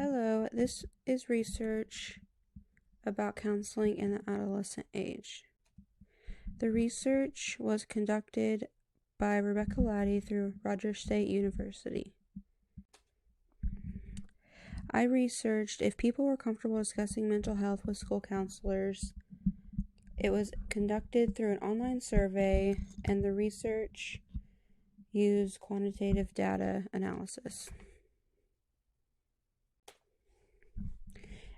Hello, this is research about counseling in the adolescent age. The research was conducted by Rebecca Laddie through Rogers State University. I researched if people were comfortable discussing mental health with school counselors. It was conducted through an online survey, and the research used quantitative data analysis.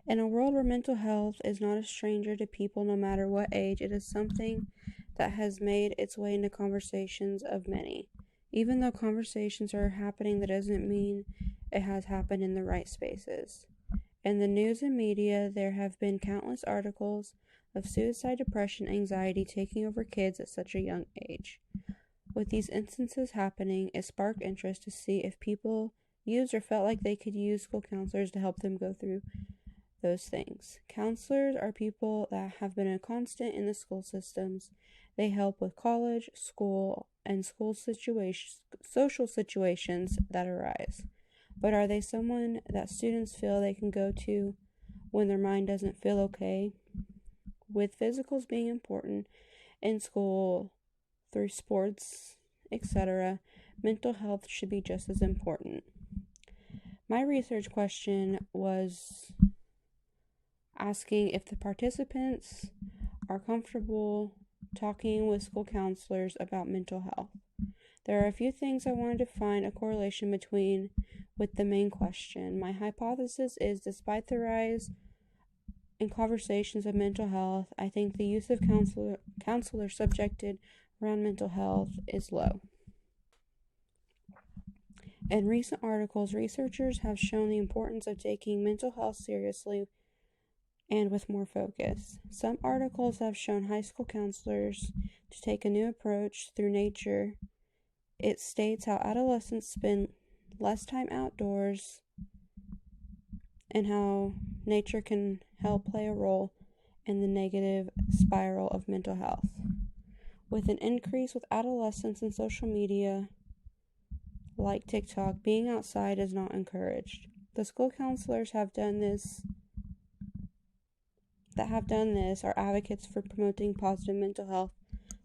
In a world where mental health is not a stranger to people no matter what age, it is something that has made its way into conversations of many. Even though conversations are happening, that doesn't mean it has happened in the right spaces. In the news and media, there have been countless articles of suicide, depression, anxiety taking over kids at such a young age. With these instances happening, it sparked interest to see if people used or felt like they could use school counselors to help them go through those things. Counselors are people that have been a constant in the school systems. They help with college, school, and social situations that arise. But are they someone that students feel they can go to when their mind doesn't feel okay? With physicals being important in school, through sports, etc., mental health should be just as important. My research question was asking if the participants are comfortable talking with school counselors about mental health. There are a few things I wanted to find a correlation between with the main question. My hypothesis is, despite the rise in conversations of mental health, I think the use of counselors subjected around mental health is low. In recent articles, researchers have shown the importance of taking mental health seriously and with more focus. Some articles have shown high school counselors to take a new approach through nature. It states how adolescents spend less time outdoors and how nature can help play a role in the negative spiral of mental health. With an increase with adolescents in social media like TikTok, being outside is not encouraged. The school counselors that have done this are advocates for promoting positive mental health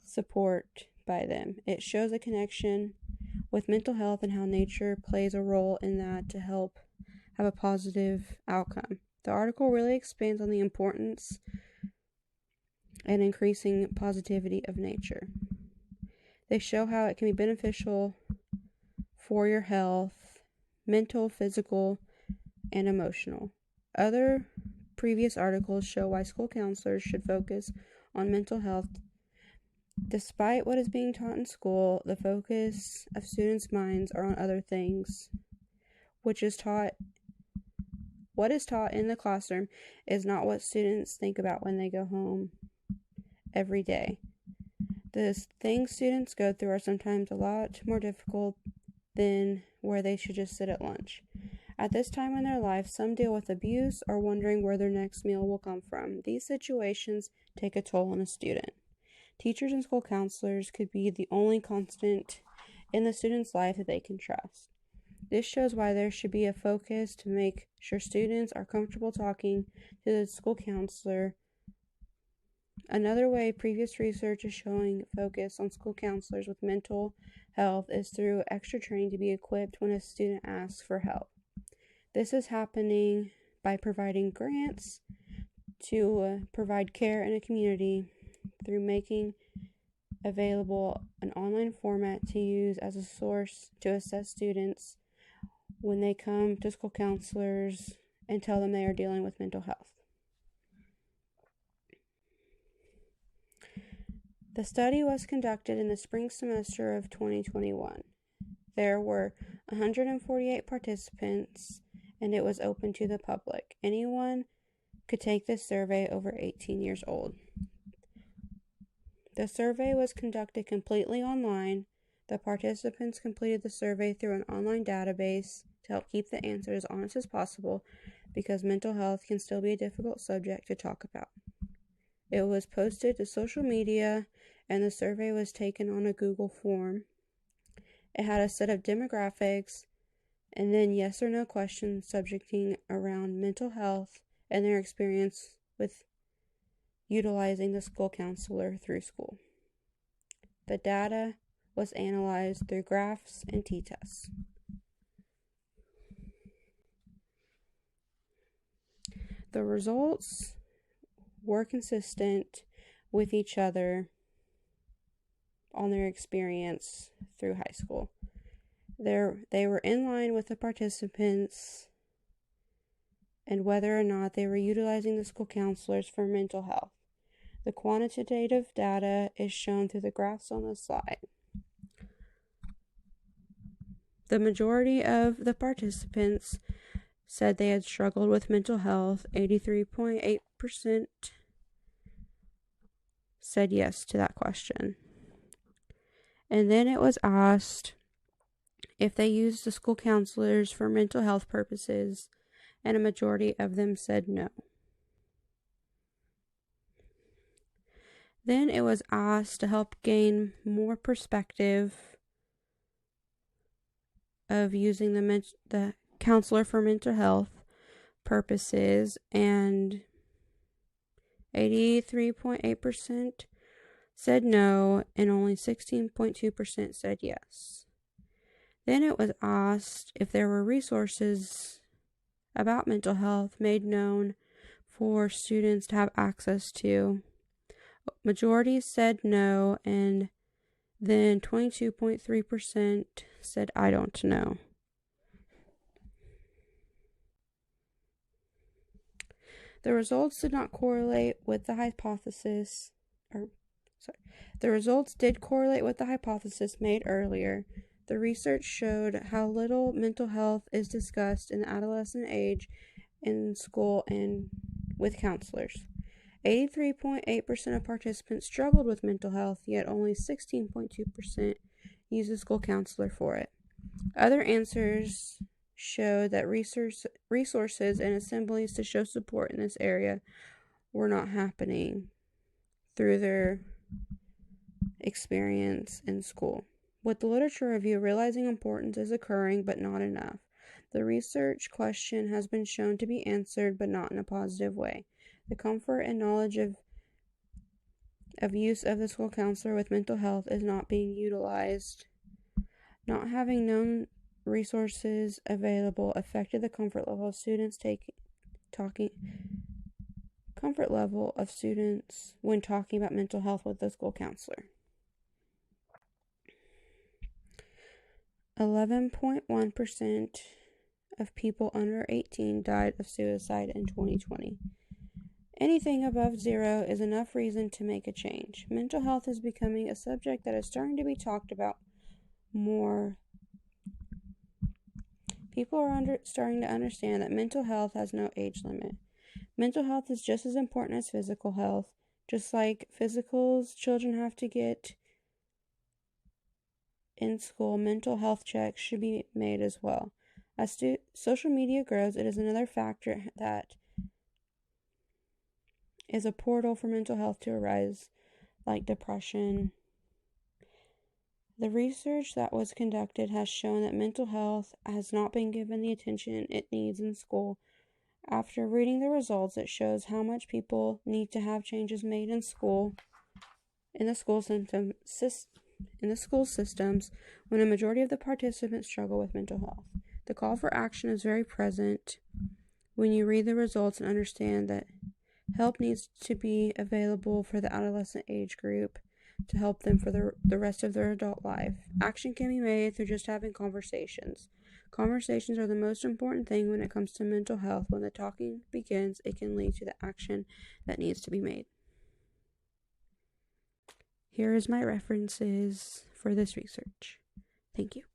support by them. It shows a connection with mental health and how nature plays a role in that to help have a positive outcome. The article really expands on the importance and increasing positivity of nature. They show how it can be beneficial for your health, mental, physical, and emotional. Other previous articles show why school counselors should focus on mental health. Despite what is being taught in school, the focus of students' minds are on other things. What is taught in the classroom is not what students think about when they go home every day. The things students go through are sometimes a lot more difficult than where they should just sit at lunch. At this time in their life, some deal with abuse or wondering where their next meal will come from. These situations take a toll on a student. Teachers and school counselors could be the only constant in the student's life that they can trust. This shows why there should be a focus to make sure students are comfortable talking to the school counselor. Another way previous research is showing focus on school counselors with mental health is through extra training to be equipped when a student asks for help. This is happening by providing grants to provide care in a community through making available an online format to use as a source to assess students when they come to school counselors and tell them they are dealing with mental health. The study was conducted in the spring semester of 2021. There were 148 participants, and it was open to the public. Anyone could take this survey over 18 years old. The survey was conducted completely online. The participants completed the survey through an online database to help keep the answers as honest as possible, because mental health can still be a difficult subject to talk about. It was posted to social media, and the survey was taken on a Google form. It had a set of demographics and then yes or no questions subjecting around mental health and their experience with utilizing the school counselor through school. The data was analyzed through graphs and t-tests. The results were consistent with each other on their experience through high school. They were in line with the participants and whether or not they were utilizing the school counselors for mental health. The quantitative data is shown through the graphs on the slide. The majority of the participants said they had struggled with mental health. 83.8% said yes to that question. And then it was asked if they used the school counselors for mental health purposes, and a majority of them said no. Then it was asked to help gain more perspective of using the counselor for mental health purposes, and 83.8% said no, and only 16.2% said yes. Then it was asked if there were resources about mental health made known for students to have access to. Majority said no, and then 22.3% said I don't know. The results did not correlate with the hypothesis, the results did correlate with the hypothesis made earlier. The research showed how little mental health is discussed in the adolescent age in school and with counselors. 83.8% of participants struggled with mental health, yet only 16.2% used a school counselor for it. Other answers showed that resources and assemblies to show support in this area were not happening through their experience in school. With the literature review, realizing importance is occurring, but not enough. The research question has been shown to be answered, but not in a positive way. The comfort and knowledge of use of the school counselor with mental health is not being utilized. Not having known resources available affected the comfort level of students when talking about mental health with the school counselor. 11.1% of people under 18 died of suicide in 2020. Anything above 0 is enough reason to make a change. Mental health is becoming a subject that is starting to be talked about more. People are starting to understand that mental health has no age limit. Mental health is just as important as physical health. Just like physicals children have to get in school, mental health checks should be made as well. As social media grows, it is another factor that is a portal for mental health to arise, like depression. The research that was conducted has shown that mental health has not been given the attention it needs in school. After reading the results, it shows how much people need to have changes made in school, in the school systems, when a majority of the participants struggle with mental health. The call for action is very present when you read the results and understand that help needs to be available for the adolescent age group to help them for the rest of their adult life. Action can be made through just having conversations. Conversations are the most important thing when it comes to mental health. When the talking begins, it can lead to the action that needs to be made. Here is my references for this research. Thank you.